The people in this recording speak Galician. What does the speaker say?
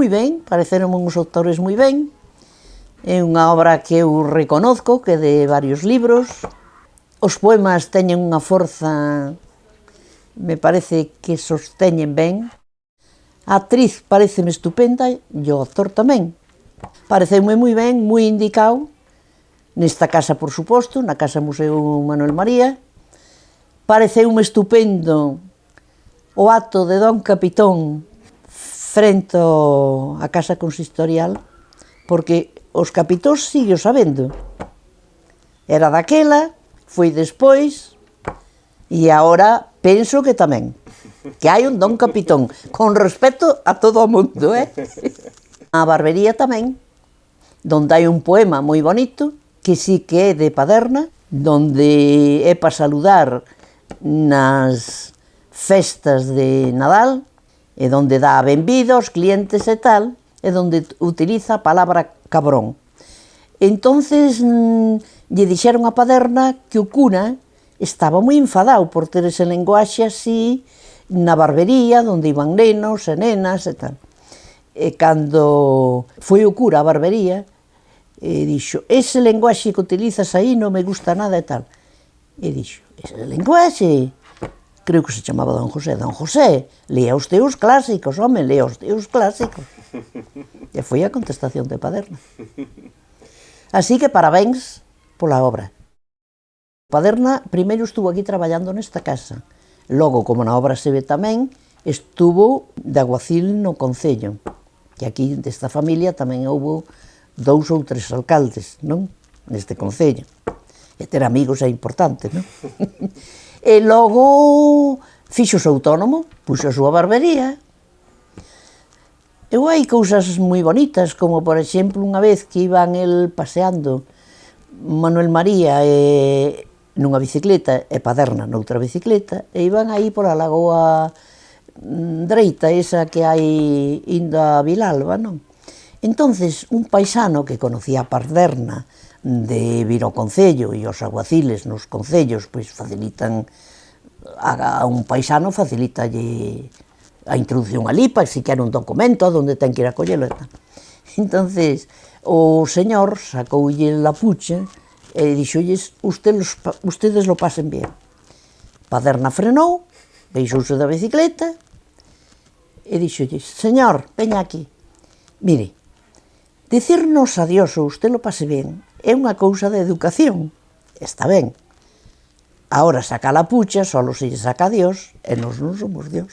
moi ben, pareceron uns autores moi ben. É unha obra que eu reconozco, que é de varios libros. Os poemas teñen unha forza, me parece que sosteñen ben. A actriz pareceme estupenda e o actor tamén. Pareceume moi ben, moi indicado, nesta casa, por suposto, na Casa Museo Manuel María. Pareceume estupendo o acto de Don Capitón frente á Casa Consistorial, porque os capitóns sigue o sabendo. Era daquela, foi despois, e agora penso que tamén. Que hai un Don Capitón, con respecto a todo o mundo, A Barbería tamén, donde hai un poema moi bonito, que sí que é de Paderna, donde é para saludar nas festas de Nadal, e donde dá a benvida aos clientes e tal, e donde utiliza a palabra cabrón. Entonces lle dixeron a Paderna que o cura estaba moi enfadado por ter ese lenguaxe así na barbería, onde iban nenos e nenas e tal. E cando foi o cura á barbería, dixo, ese lenguaxe que utilizas aí non me gusta nada e tal. E dixo, ese lenguaxe, creo que se chamaba Don José, lea os teus clásicos, home, lea os teus clásicos. E foi a contestación de Paderna. Así que parabéns pola obra. Paderna primeiro estuvo aquí traballando nesta casa. Logo, como na obra se ve tamén, estuvo de aguacil no Concello. Que aquí, desta familia, tamén houbo 2 ou 3 alcaldes, non? Neste Concello. E ter amigos é importante, non? E logo fixose autónomo, puxo a súa barbería. E hai cousas moi bonitas, como, por exemplo, unha vez que iban el paseando Manuel María nunha bicicleta e Paderna noutra bicicleta, e iban aí pola lagoa dreita, esa que hai indo a Vilalba, non? Entonces, un paisano que conocía a Paderna de vir ao Concello, e os aguaciles nos concellos, pois facilitan a un paisano, facilitalle a introducción ali, para si quer un documento, onde ten que ir a collelo e tal. Entonces, o señor sacoulle la pucha e dixolles, ustedes lo pasen bien. Paderna frenou, deixouse da bicicleta e dixolles, señor, veña aquí, mire, dicirnos adiós ou usted lo pase bien é unha cousa de educación, está ben. Ahora saca la pucha, solo se lle saca a Dios, e nós non somos Dios.